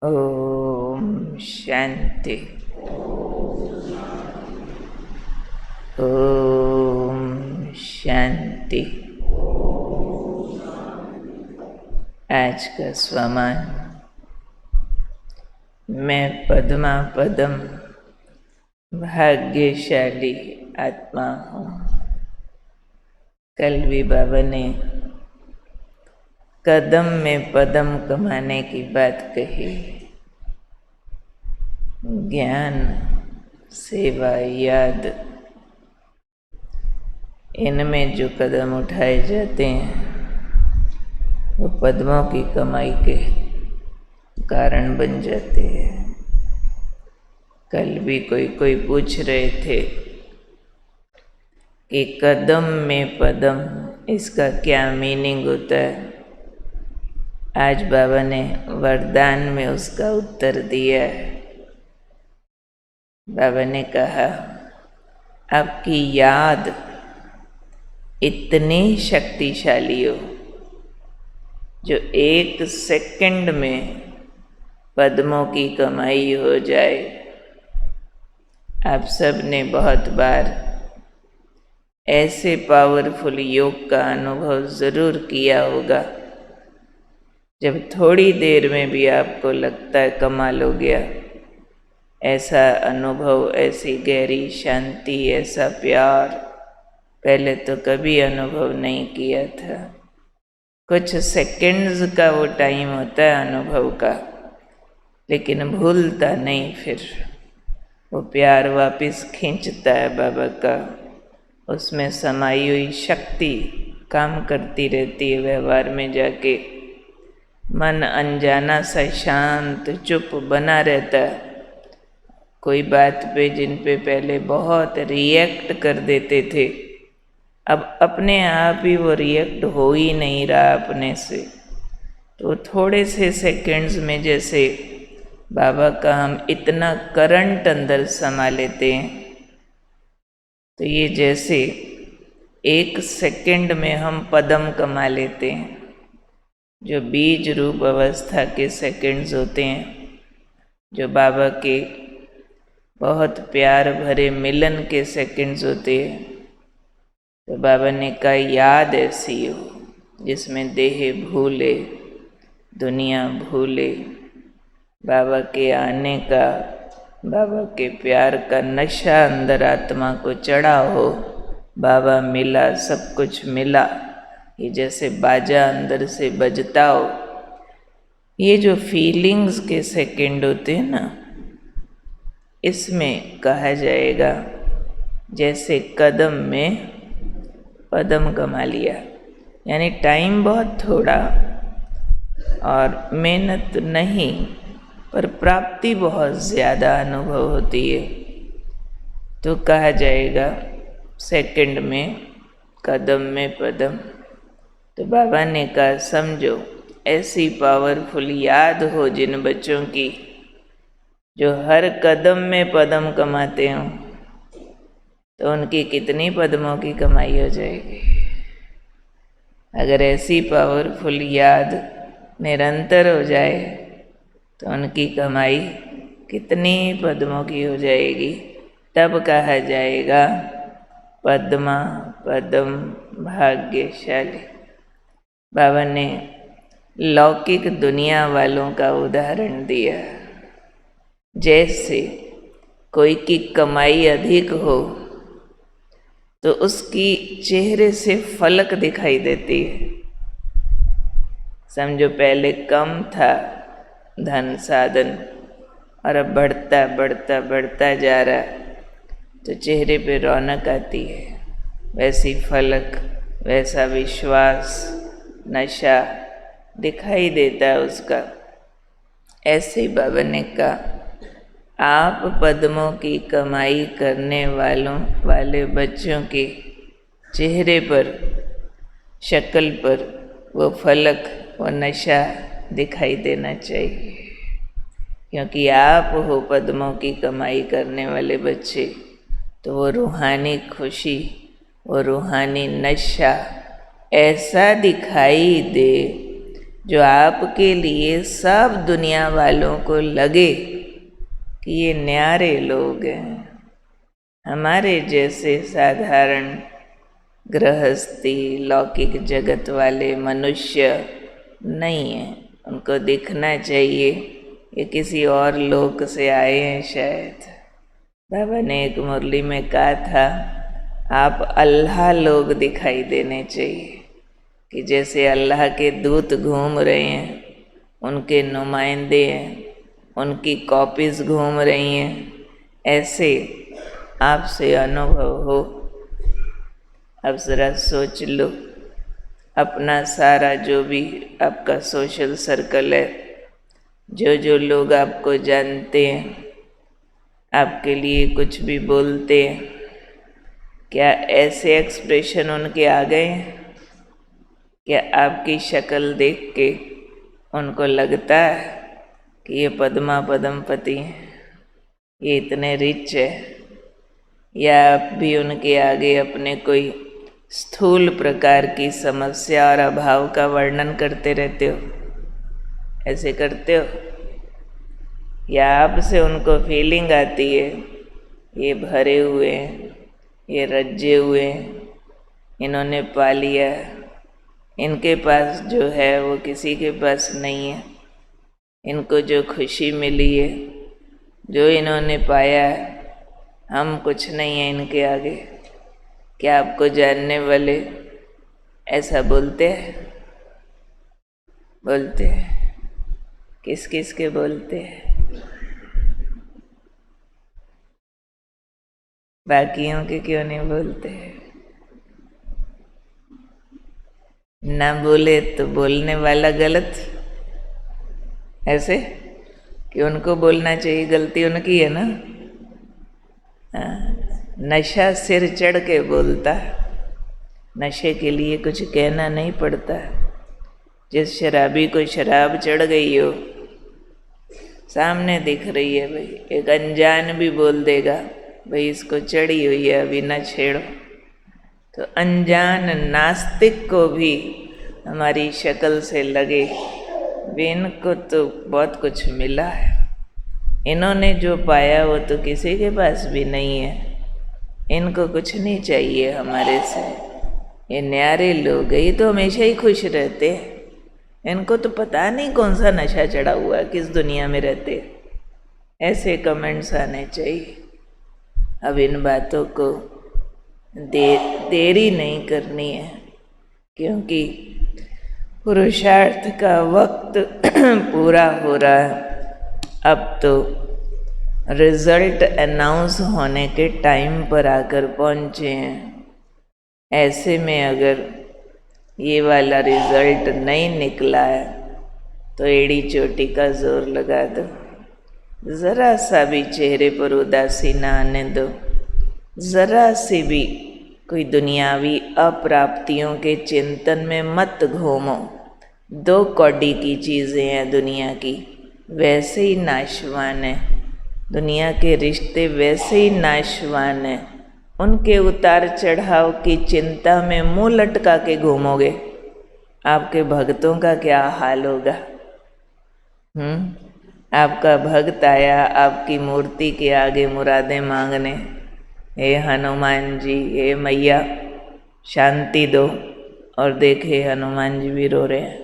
ओम शांति। ओम शांति। आज का स्वमान। मैं पद्मा पदम भाग्यशाली आत्मा हूँ। कल भी बाबा ने कदम में पदम कमाने की बात कही। ज्ञान, सेवा, याद, इनमें जो कदम उठाए जाते हैं वो पद्मों की कमाई के कारण बन जाते हैं। कल भी कोई पूछ रहे थे कि कदम में पदम, इसका क्या मीनिंग होता है। आज बाबा ने वरदान में उसका उत्तर दिया है। बाबा ने कहा, आपकी याद इतनी शक्तिशाली हो जो 1 सेकंड में पद्मों की कमाई हो जाए। आप सब ने बहुत बार ऐसे पावरफुल योग का अनुभव ज़रूर किया होगा जब थोड़ी देर में भी आपको लगता है कमाल हो गया। ऐसा अनुभव, ऐसी गहरी शांति, ऐसा प्यार पहले तो कभी अनुभव नहीं किया था। कुछ सेकंड्स का वो टाइम होता है अनुभव का, लेकिन भूलता नहीं। फिर वो प्यार वापस खींचता है बाबा का। उसमें समाई हुई शक्ति काम करती रहती है। व्यवहार में जाके मन अनजाना सा शांत चुप बना रहता है। कोई बात पे जिन पे पहले बहुत रिएक्ट कर देते थे, अब अपने आप ही वो रिएक्ट हो ही नहीं रहा अपने से। तो थोड़े से सेकंड्स में जैसे बाबा का हम इतना करंट अंदर समा लेते हैं, तो ये जैसे 1 सेकंड में हम पदम कमा लेते हैं। जो बीज रूप अवस्था के सेकंड्स होते हैं, जो बाबा के बहुत प्यार भरे मिलन के सेकंड्स होते हैं, तो बाबा ने कहा याद ऐसी हो जिसमें देह भूले, दुनिया भूले, बाबा के आने का, बाबा के प्यार का नशा अंदर आत्मा को चढ़ा हो। बाबा मिला, सब कुछ मिला, ये जैसे बाजा अंदर से बजता हो। ये जो फीलिंग्स के सेकंड होते हैं ना, इसमें कहा जाएगा जैसे कदम में पदम कमा लिया। यानी टाइम बहुत थोड़ा और मेहनत नहीं, पर प्राप्ति बहुत ज़्यादा अनुभव होती है। तो कहा जाएगा सेकंड में कदम में पदम। तो बाबा ने कहा समझो, ऐसी पावरफुल याद हो जिन बच्चों की जो हर कदम में पदम कमाते हों, तो उनकी कितनी पद्मों की कमाई हो जाएगी। अगर ऐसी पावरफुल याद निरंतर हो जाए तो उनकी कमाई कितनी पद्मों की हो जाएगी। तब कहा जाएगा पद्मा पदम भाग्यशाली। बाबा ने लौकिक दुनिया वालों का उदाहरण दिया। जैसे कोई की कमाई अधिक हो तो उसकी चेहरे से फलक दिखाई देती है। समझो पहले कम था धन साधन और अब बढ़ता बढ़ता बढ़ता जा रहा, तो चेहरे पे रौनक आती है। वैसी फलक, वैसा विश्वास, नशा दिखाई देता है उसका। ऐसे बाबा ने कहा आप पद्मों की कमाई करने वाले बच्चों के चेहरे पर, शक्ल पर वो फलक, वो नशा दिखाई देना चाहिए, क्योंकि आप हो पद्मों की कमाई करने वाले बच्चे। तो वो रूहानी खुशी, वो रूहानी नशा ऐसा दिखाई दे जो आपके लिए सब दुनिया वालों को लगे कि ये न्यारे लोग हैं, हमारे जैसे साधारण गृहस्थी लौकिक जगत वाले मनुष्य नहीं हैं। उनको दिखना चाहिए ये किसी और लोक से आए हैं शायद। बाबा ने एक मुरली में कहा था, आप अल्लाह लोग दिखाई देने चाहिए, कि जैसे अल्लाह के दूत घूम रहे हैं, उनके नुमाइंदे हैं, उनकी कॉपीज घूम रही हैं, ऐसे आपसे अनुभव हो। अब ज़रा सोच लो, अपना सारा जो भी आपका सोशल सर्कल है, जो जो लोग आपको जानते हैं, आपके लिए कुछ भी बोलते हैं, क्या ऐसे एक्सप्रेशन उनके आ गए हैं? क्या आपकी शक्ल देख के उनको लगता है कि ये पद्मा पद्मपति हैं, ये इतने रिच है? या आप भी उनके आगे अपने कोई स्थूल प्रकार की समस्या और अभाव का वर्णन करते रहते हो? ऐसे करते हो? या आपसे उनको फीलिंग आती है ये भरे हुए हैं, ये रज्जे हुए हैं, इन्होंने पा लिया, इनके पास जो है वो किसी के पास नहीं है, इनको जो खुशी मिली है, जो इन्होंने पाया है, हम कुछ नहीं है इनके आगे? क्या आपको जानने वाले ऐसा बोलते हैं? बोलते हैं। किस किस के बोलते हैं? बाकियों के क्यों नहीं बोलते हैं? ना बोले तो बोलने वाला गलत, ऐसे कि उनको बोलना चाहिए, गलती उनकी है ना। नशा सिर चढ़ के बोलता, नशे के लिए कुछ कहना नहीं पड़ता। जिस शराबी को शराब चढ़ गई हो, सामने दिख रही है भाई, एक अनजान भी बोल देगा भाई इसको चढ़ी हुई है, अभी न छेड़ो। तो अनजान नास्तिक को भी हमारी शक्ल से लगे इनको तो बहुत कुछ मिला है, इन्होंने जो पाया वो तो किसी के पास भी नहीं है, इनको कुछ नहीं चाहिए हमारे से, ये न्यारे लोग ये तो हमेशा ही खुश रहते हैं, इनको तो पता नहीं कौन सा नशा चढ़ा हुआ है, किस दुनिया में रहते। ऐसे कमेंट्स आने चाहिए। अब इन बातों को देरी नहीं करनी है, क्योंकि पुरुषार्थ का वक्त पूरा हो रहा है। अब तो रिजल्ट अनाउंस होने के टाइम पर आकर पहुंचे हैं। ऐसे में अगर ये वाला रिजल्ट नहीं निकला है तो एड़ी चोटी का जोर लगा दो, ज़रा सा भी चेहरे पर उदासी ना आने दो, ज़रा सी भी कोई दुनियावी अप्राप्तियों के चिंतन में मत घूमो। दो कौड़ी की चीज़ें हैं दुनिया की, वैसे ही नाशवान है, दुनिया के रिश्ते वैसे ही नाशवान है। उनके उतार चढ़ाव की चिंता में मुंह लटका के घूमोगे, आपके भक्तों का क्या हाल होगा? आपका भक्त आया आपकी मूर्ति के आगे मुरादें मांगने, हे हनुमान जी, हे मैया शांति दो, और देखे हनुमान जी भी रो रहे हैं,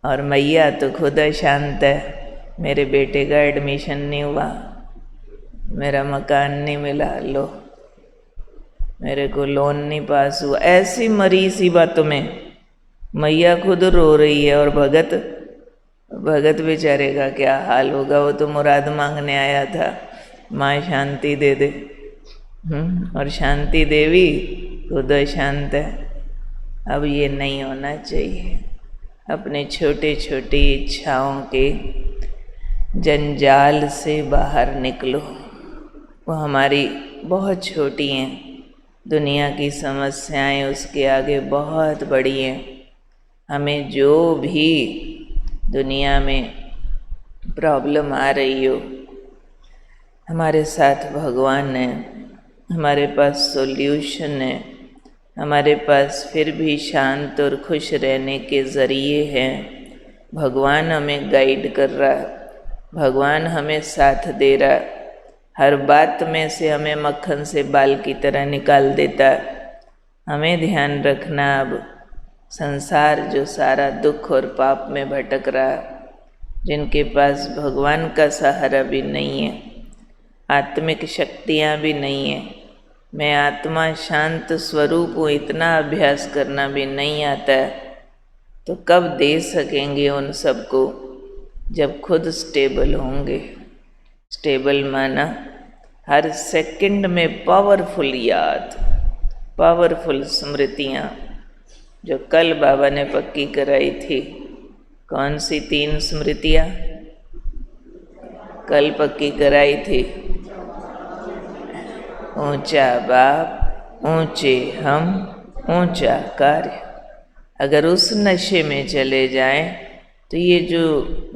और मैया तो खुद शांत है, मेरे बेटे का एडमिशन नहीं हुआ, मेरा मकान नहीं मिला, लो मेरे को लोन नहीं पास हुआ। ऐसी मरी सी बातों में मैया खुद रो रही है, और भगत बेचारे का क्या हाल होगा? वो तो मुराद मांगने आया था, माँ शांति दे दे, और शांति देवी खुद शांत है। अब ये नहीं होना चाहिए। अपने छोटे छोटी इच्छाओं के जंजाल से बाहर निकलो, वो हमारी बहुत छोटी हैं, दुनिया की समस्याएं उसके आगे बहुत बड़ी हैं। हमें जो भी दुनिया में प्रॉब्लम आ रही हो, हमारे साथ भगवान है, हमारे पास सॉल्यूशन है, हमारे पास फिर भी शांत और खुश रहने के ज़रिए हैं। भगवान हमें गाइड कर रहा है, भगवान हमें साथ दे रहा है, हर बात में से हमें मक्खन से बाल की तरह निकाल देता है। हमें ध्यान रखना, अब संसार जो सारा दुख और पाप में भटक रहा है, जिनके पास भगवान का सहारा भी नहीं है, आत्मिक शक्तियाँ भी नहीं है, मैं आत्मा शांत स्वरूप हूँ, इतना अभ्यास करना भी नहीं आता है, तो कब दे सकेंगे उन सबको जब खुद स्टेबल होंगे। स्टेबल माना हर सेकंड में पावरफुल याद, पावरफुल स्मृतियाँ, जो कल बाबा ने पक्की कराई थी। कौन सी 3 स्मृतियाँ कल पक्की कराई थी? ऊंचा बाप, ऊंचे हम, ऊंचा कार्य। अगर उस नशे में चले जाएं तो ये जो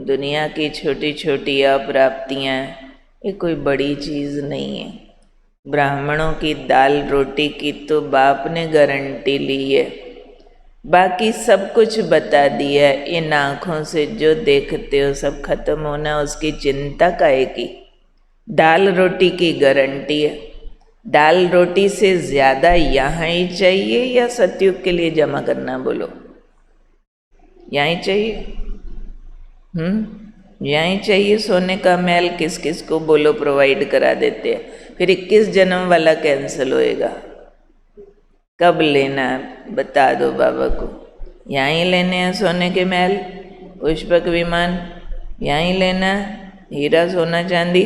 दुनिया की छोटी छोटी अप्राप्तियाँ हैं, ये कोई बड़ी चीज़ नहीं है। ब्राह्मणों की दाल रोटी की तो बाप ने गारंटी ली है, बाकी सब कुछ बता दिया है। इन आँखों से जो देखते हो सब खत्म होना, उसकी चिंता काहे की? दाल रोटी की गारंटी है। दाल रोटी से ज़्यादा यहाँ ही चाहिए या सतयुग के लिए जमा करना? बोलो, यहाँ ही चाहिए? यहाँ ही चाहिए। सोने का महल किस किस को बोलो प्रोवाइड करा देते हैं। फिर 21 जन्म वाला कैंसिल होएगा। कब लेना है बता दो बाबा को। यहाँ ही लेने हैं सोने के महल, पुष्पक विमान, यहाँ ही लेना है, हीरा सोना चांदी।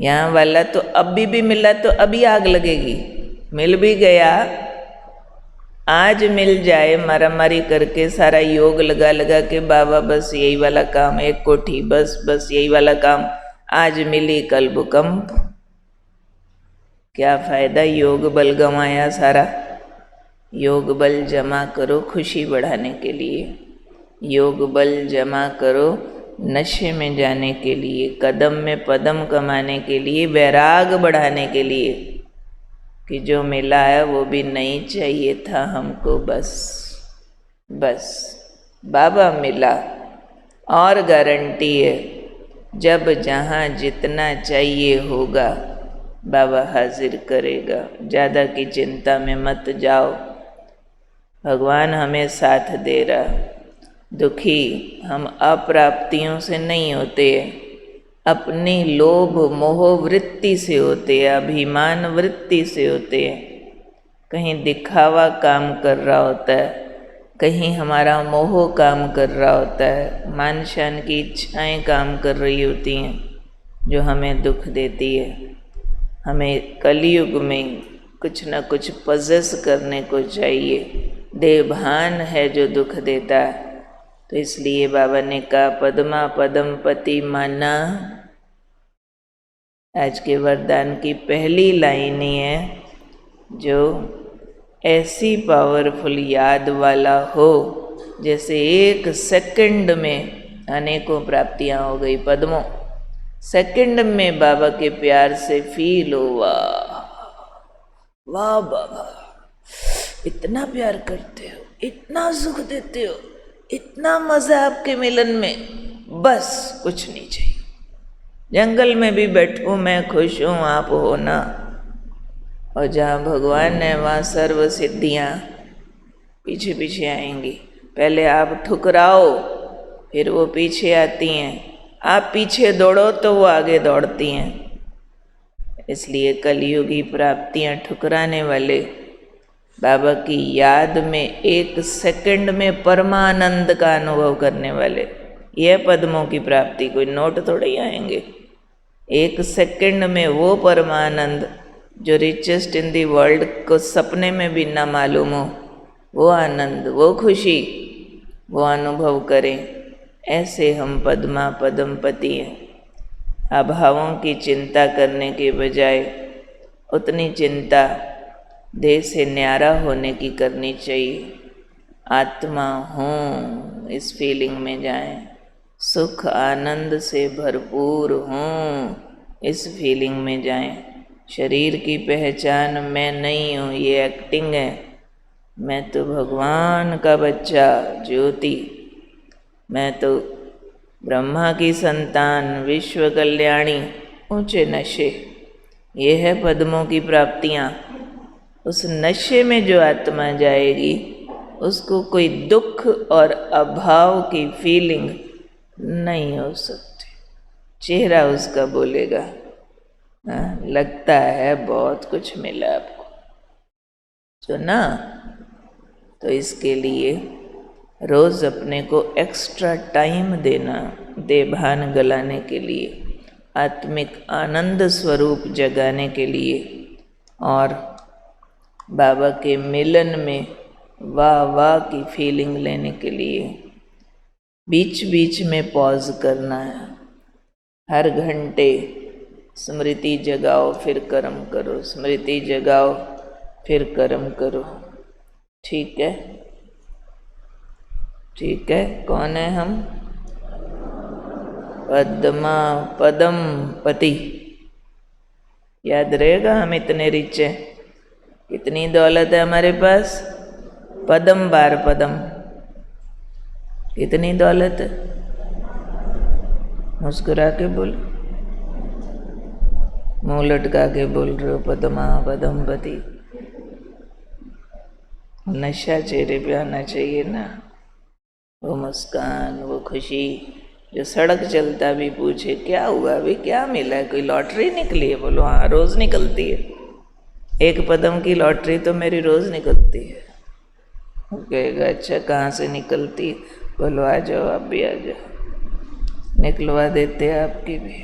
यहाँ वाला तो अभी भी मिला तो अभी आग लगेगी। मिल भी गया, आज मिल जाए मारामारी करके, सारा योग लगा लगा के बाबा बस यही वाला काम, 1 कोठी बस यही वाला काम, आज मिली कल भूकंप, क्या फायदा? योग बल गंवाया सारा। योग बल जमा करो खुशी बढ़ाने के लिए, योग बल जमा करो नशे में जाने के लिए, कदम में पदम कमाने के लिए, वैराग बढ़ाने के लिए, कि जो मिला है वो भी नहीं चाहिए था हमको, बस बाबा मिला। और गारंटी है, जब जहाँ जितना चाहिए होगा बाबा हाजिर करेगा। ज़्यादा की चिंता में मत जाओ, भगवान हमें साथ दे रहा। दुखी हम अप्राप्तियों से नहीं होते हैं, अपनी लोभ मोह वृत्ति से होते हैं, अभिमान वृत्ति से होते हैं। कहीं दिखावा काम कर रहा होता है, कहीं हमारा मोह काम कर रहा होता है, मान शान की इच्छाएं काम कर रही होती हैं, जो हमें दुख देती है। हमें कलयुग में कुछ न कुछ पजेस करने को चाहिए, देवभान है जो दुख देता है। तो इसलिए बाबा ने कहा पद्मा पदम पति माना। आज के वरदान की पहली लाइन ही है, जो ऐसी पावरफुल याद वाला हो जैसे 1 सेकंड में अनेकों प्राप्तियां हो गई। पद्मों सेकंड में बाबा के प्यार से फील हो, वाह बाबा इतना प्यार करते हो, इतना सुख देते हो, इतना मजा आपके मिलन में, बस कुछ नहीं चाहिए। जंगल में भी बैठूं मैं खुश हूँ, आप हो ना। और जहाँ भगवान है वहाँ सर्व सिद्धियाँ पीछे पीछे आएंगी। पहले आप ठुकराओ फिर वो पीछे आती हैं, आप पीछे दौड़ो तो वो आगे दौड़ती हैं। इसलिए कलयुगी प्राप्तियाँ ठुकराने वाले बाबा की याद में 1 सेकंड में परमानंद का अनुभव करने वाले, यह पद्मों की प्राप्ति, कोई नोट थोड़े ही आएंगे। 1 सेकंड में वो परमानंद जो रिचेस्ट इन दी वर्ल्ड को सपने में भी ना मालूम हो, वो आनंद, वो खुशी, वो अनुभव करें। ऐसे हम पद्मा पदमपति हैं। अभावों की चिंता करने के बजाय उतनी चिंता देह से न्यारा होने की करनी चाहिए। आत्मा हूँ इस फीलिंग में जाएं, सुख आनंद से भरपूर हूँ इस फीलिंग में जाएं। शरीर की पहचान मैं नहीं हूँ, ये एक्टिंग है। मैं तो भगवान का बच्चा ज्योति, मैं तो ब्रह्मा की संतान, विश्व कल्याणी, ऊंचे नशे, ये है पद्मों की प्राप्तियाँ। उस नशे में जो आत्मा जाएगी उसको कोई दुख और अभाव की फीलिंग नहीं हो सकती। चेहरा उसका बोलेगा लगता है बहुत कुछ मिला आपको, तो ना। तो इसके लिए रोज़ अपने को एक्स्ट्रा टाइम देना, देभान गलाने के लिए, आत्मिक आनंद स्वरूप जगाने के लिए, और बाबा के मिलन में वाह वाह की फीलिंग लेने के लिए बीच बीच में पॉज करना है। हर घंटे स्मृति जगाओ फिर कर्म करो, स्मृति जगाओ फिर कर्म करो। ठीक है, ठीक है। कौन है हम? पद्मा पदम पति। याद रहेगा, हम इतने रिच हैं, कितनी दौलत है हमारे पास। पदम बार पदम, कितनी दौलत है। मुस्कुरा के बोल, मुंह लटका के बोल रहे हो पद्मा पदम पति। नशा चेहरे पे आना चाहिए ना, वो मुस्कान, वो खुशी। जो सड़क चलता भी पूछे क्या हुआ अभी, क्या मिला है, कोई लॉटरी निकली है? बोलो हाँ, रोज़ निकलती है। एक पदम की लॉटरी तो मेरी रोज़ निकलती है। वो कहेगा अच्छा कहाँ से निकलती है? बोलो आ जाओ, आप भी आ जाओ, निकलवा देते हैं आपकी भी।